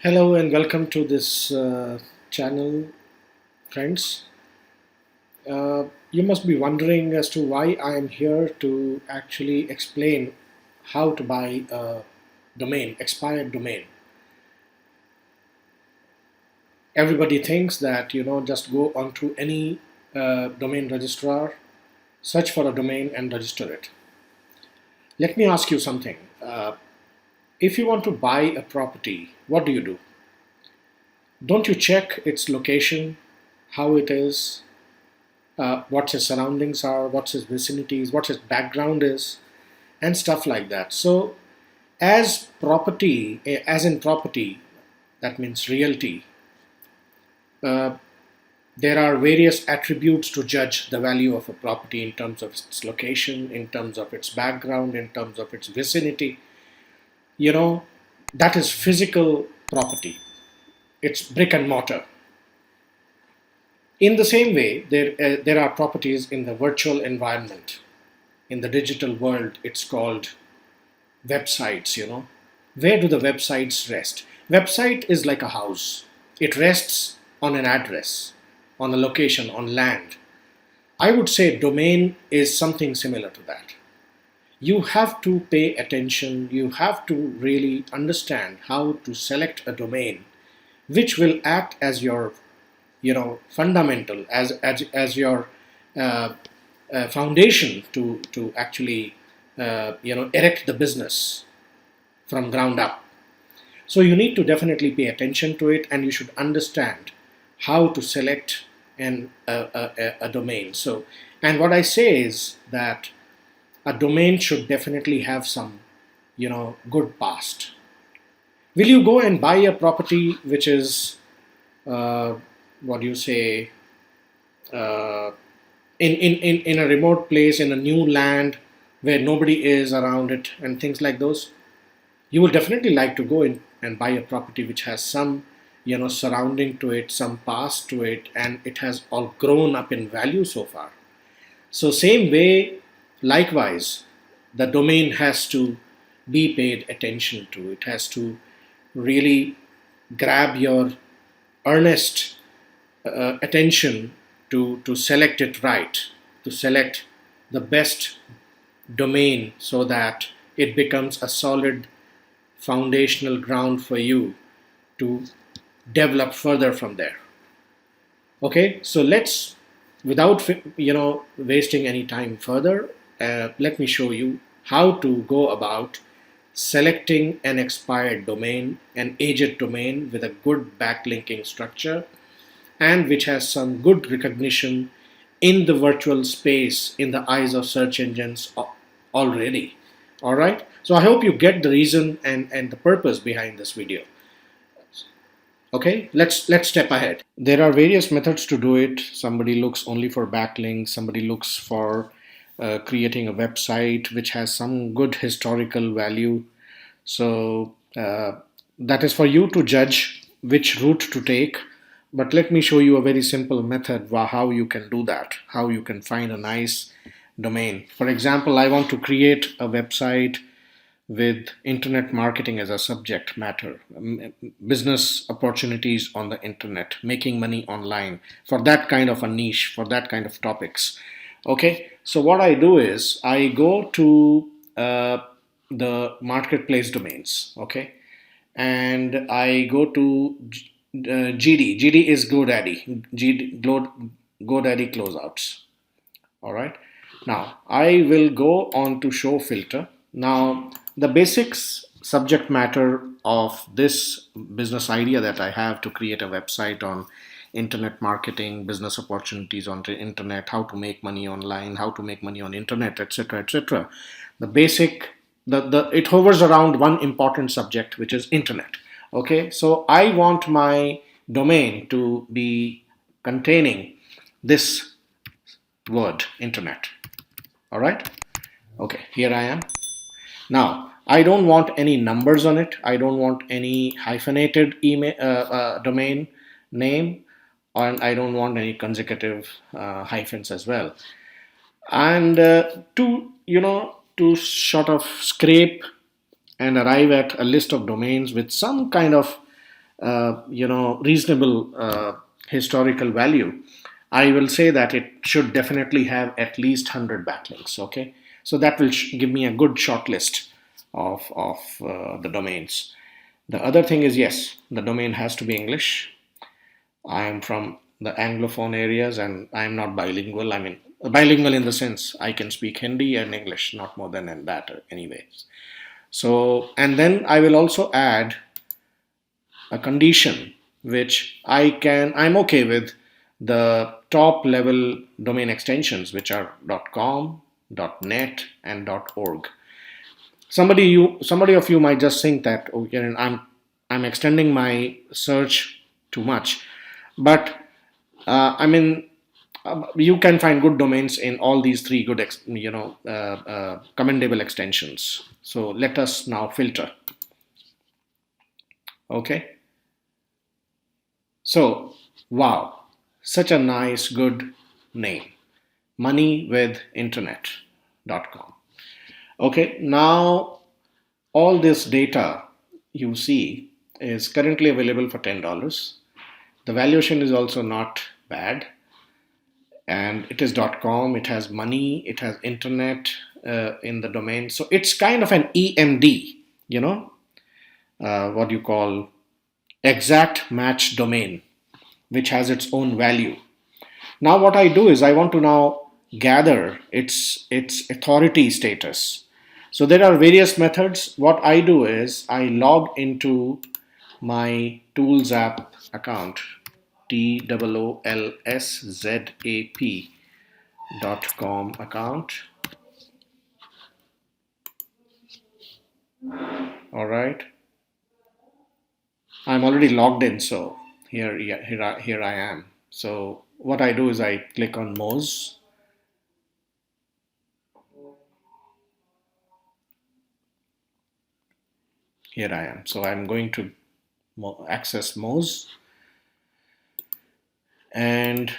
Hello and welcome to this channel, friends. You must be wondering as to why I am here to actually explain how to buy a domain, expired domain. Everybody thinks that just go onto any domain registrar, search for a domain and register it. Let me ask you something. If you want to buy a property, what do? Don't you check its location, how it is, what his surroundings are, what his vicinity is, what his background is, and stuff like that. So, as in property, that means realty, uh, there are various attributes to judge the value of a property in terms of its location, in terms of its background, in terms of its vicinity. You know, that is physical property, it's brick and mortar. In the same way, there are properties in the virtual environment. In the digital world, it's called websites. Where do the websites rest? Website is like a house. It rests on an address, on a location, on land. I would say domain is something similar to that. You have to pay attention, you have to really understand how to select a domain which will act as your fundamental, as your uh, foundation to actually erect the business from ground up. So you need to definitely pay attention to it, and you should understand how to select a domain. So, and what I say is that a domain should definitely have some good past. Will you go and buy a property which is uh, what do you say, uh, in a remote place, in a new land where nobody is around it and things like those? You will definitely like to go in and buy a property which has some surrounding to it, some past to it, and it has all grown up in value so far. So same way, likewise, the domain has to be paid attention to. It has to really grab your earnest attention to select it right, to select the best domain so that it becomes a solid foundational ground for you to develop further from there. Okay, so let's, without wasting any time further, let me show you how to go about selecting an expired domain, an aged domain with a good backlinking structure and which has some good recognition in the virtual space in the eyes of search engines already. All right, so I hope you get the reason and the purpose behind this video. Okay, let's step ahead. There are various methods to do it. Somebody looks only for backlinks, somebody looks for creating a website which has some good historical value. So that is for you to judge which route to take. But let me show you a very simple method how you can do that, how you can find a nice domain. For example, I want to create a website with internet marketing as a subject matter, business opportunities on the internet, making money online, for that kind of a niche, for that kind of topics. Okay, so what I do is I go to the marketplace domains, okay, and I go to GD. GD is GoDaddy. GoDaddy closeouts. All right. Now I will go on to show filter. Now the basics subject matter of this business idea that I have to create a website on internet marketing, business opportunities on the internet, how to make money online, how to make money on internet, etc., etc. The basic, the it hovers around one important subject, which is internet. Okay, so I want my domain to be containing this word internet. All right, okay, here I am. Now I don't want any numbers on it, I don't want any hyphenated email domain name, and I don't want any consecutive hyphens as well. And to sort of scrape and arrive at a list of domains with some kind of reasonable historical value, I will say that it should definitely have at least 100 backlinks. Okay, so that will give me a good short list of the domains. The other thing is, yes, the domain has to be English. I am from the Anglophone areas and I am not bilingual. I mean, bilingual in the sense I can speak Hindi and English, not more than that, anyways. So, and then I will also add a condition which I'm okay with the top level domain extensions, which are .com, .net, and .org. Somebody of you might just think that, okay, I'm extending my search too much, but I mean, you can find good domains in all these three good commendable extensions. So let us now filter. Okay, so wow, such a nice good name, moneywithinternet.com. Okay, now all this data you see is currently available for $10. The valuation is also not bad, and it is .com, it has money, it has internet in the domain, so it's kind of an EMD, what you call exact match domain, which has its own value. Now what I do is I want to now gather its authority status. So there are various methods. What I do is I log into my Tools app account, TOOLSZAP.com account. All right, I'm already logged in, so here I am. So what I do is I click on Moz. Here I am. So I'm going to access Moz, and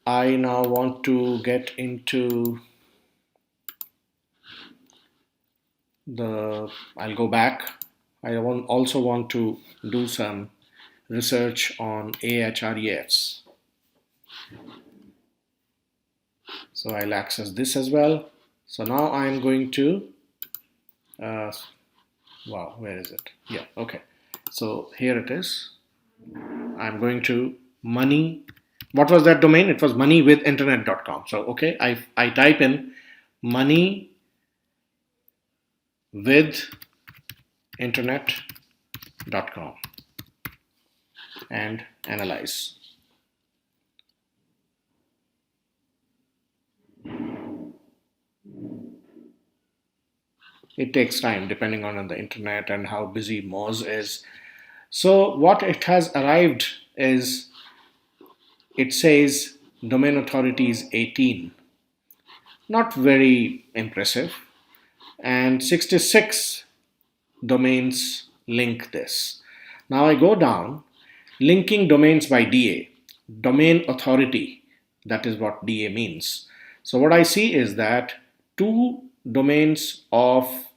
I now want to get into I'll go back. I also want to do some research on Ahrefs. So I'll access this as well. So now I'm going to, wow, where is it? Yeah, okay. So here it is. I'm going to money. What was that domain? It was moneywithinternet.com. So, okay, I type in moneywithinternet.com and analyze. It takes time depending on the internet and how busy Moz is. So what it has arrived is, it says domain authority is 18. Not very impressive. And 66 domains link this. Now I go down, linking domains by DA, domain authority. That is what DA means. So what I see is that 2 domains of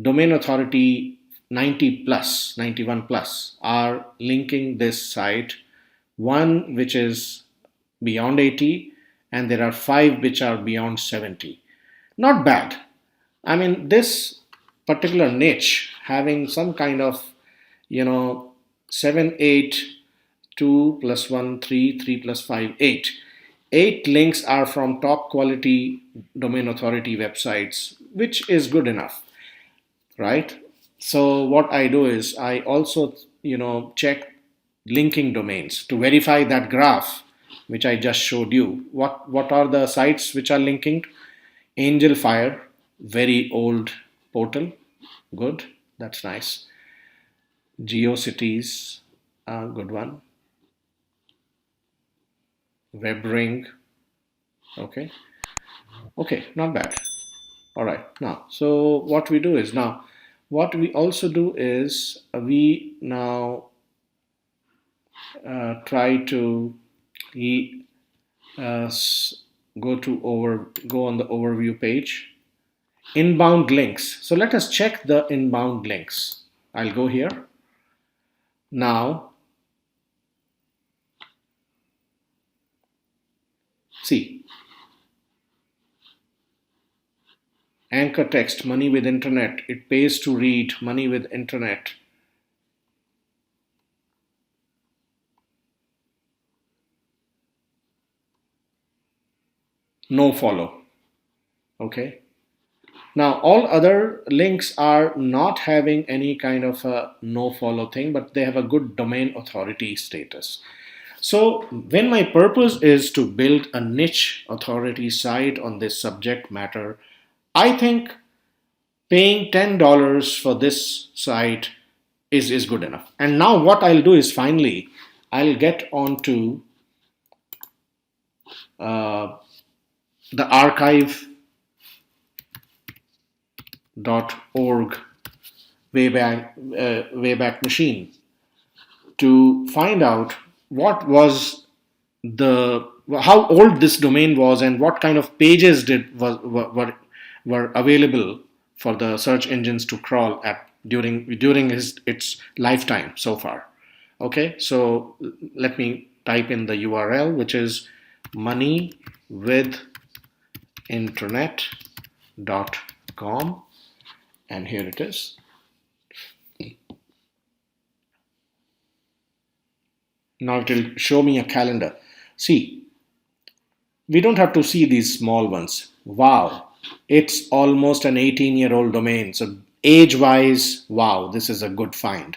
domain authority 90 plus, 91 plus are linking this site. One which is beyond 80, and there are 5 which are beyond 70. Not bad. I mean, this particular niche having some kind of, 7, 8, 2 plus 1, 3, 3 plus 5, 8. 8 links are from top quality domain authority websites, which is good enough, right? So what I do is I also, check linking domains to verify that graph which I just showed you. What are the sites which are linking? Angel Fire, very old portal, good, that's nice. GeoCities, good one. WebRing, okay, not bad. All right, now, so what we do is what we also do is we now try to go on the overview page. Inbound links. So let us check the inbound links. I'll go here. Now, see, anchor text, money with internet. It pays to read, money with internet. No follow. Okay. Now, all other links are not having any kind of a no follow thing, but they have a good domain authority status. So, when my purpose is to build a niche authority site on this subject matter, I think paying $10 for this site is good enough. And now, what I'll do is finally, I'll get onto uh, the archive.org Wayback Machine to find out what was the how old this domain was and what kind of pages were available for the search engines to crawl at during its lifetime so far. Okay, so let me type in the URL, which is moneywithinternet.com, and here it is. Now it will show me a calendar. See, we don't have to see these small ones. Wow, it's almost an 18-year-old domain. So age wise, wow, this is a good find.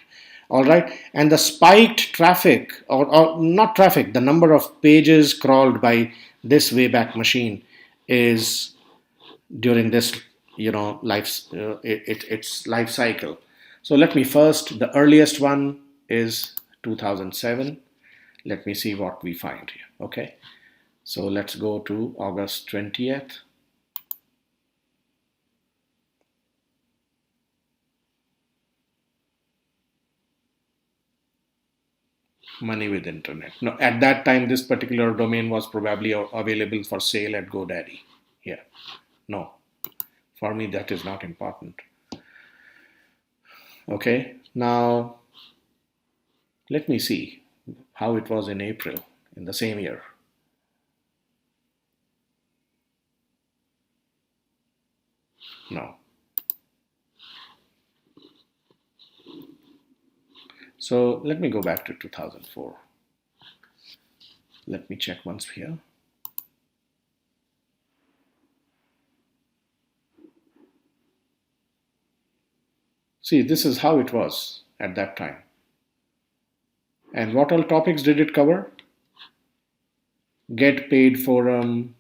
All right. And the spiked traffic, or not traffic, the number of pages crawled by this Wayback Machine is during this, its life cycle. So let me first, the earliest one is 2007. Let me see what we find here. Okay. So let's go to August 20th. Money with internet. No, at that time, this particular domain was probably available for sale at GoDaddy. Yeah. No, for me, that is not important. Okay. Now, let me see how it was in April in the same year. No. So let me go back to 2004. Let me check once here. See, this is how it was at that time. And what all topics did it cover? Get paid forum,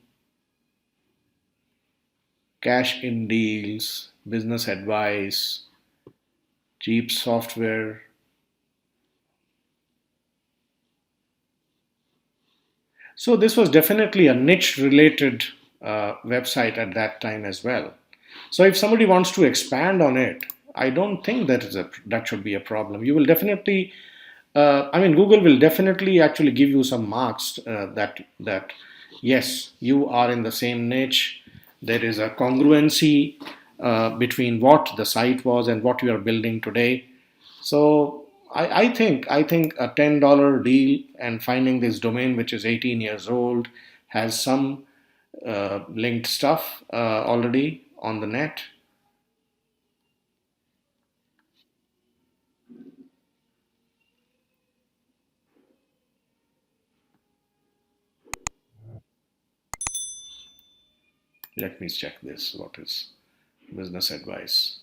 cash in deals, business advice, cheap software. So this was definitely a niche related website at that time as well. So if somebody wants to expand on it, I don't think that should be a problem. You will definitely, Google will definitely actually give you some marks that yes, you are in the same niche. There is a congruency between what the site was and what you are building today. So I think a $10 deal and finding this domain which is 18 years old has some linked stuff already on the net. Let me check this. What is business advice?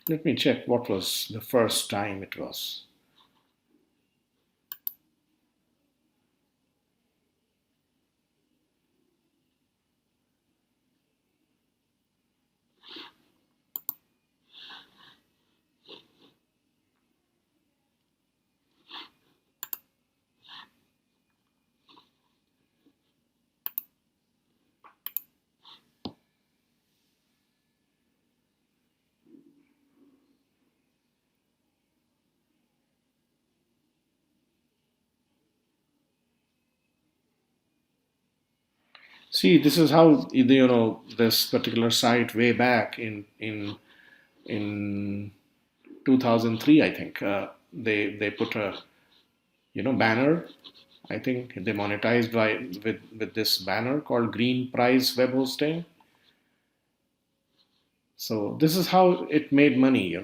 Let me check what was the first time it was. See, this is how this particular site way back in 2003, I think they put a banner. I think they monetized with this banner called Green Prize Web Hosting. So this is how it made money,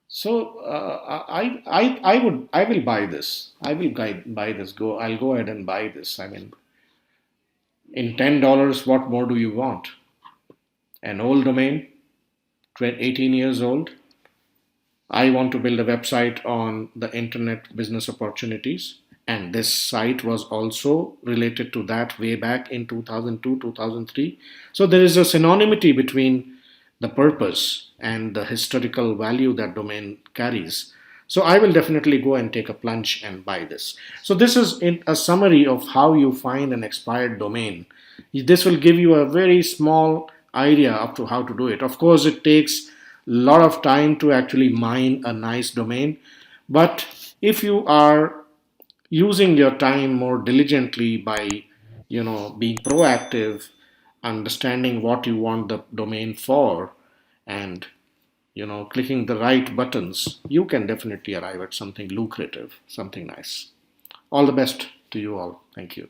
So I will buy this. I will buy this. I'll go ahead and buy this. I mean, in $10, what more do you want? An old domain, 18 years old. I want to build a website on the internet business opportunities. And this site was also related to that way back in 2002, 2003. So there is a synonymity between the purpose and the historical value that domain carries. So I will definitely go and take a plunge and buy this. So this is in a summary of how you find an expired domain. This will give you a very small idea up to how to do it. Of course, it takes a lot of time to actually mine a nice domain, but if you are using your time more diligently by being proactive, understanding what you want the domain for, and clicking the right buttons, you can definitely arrive at something lucrative, something nice. All the best to you all. Thank you.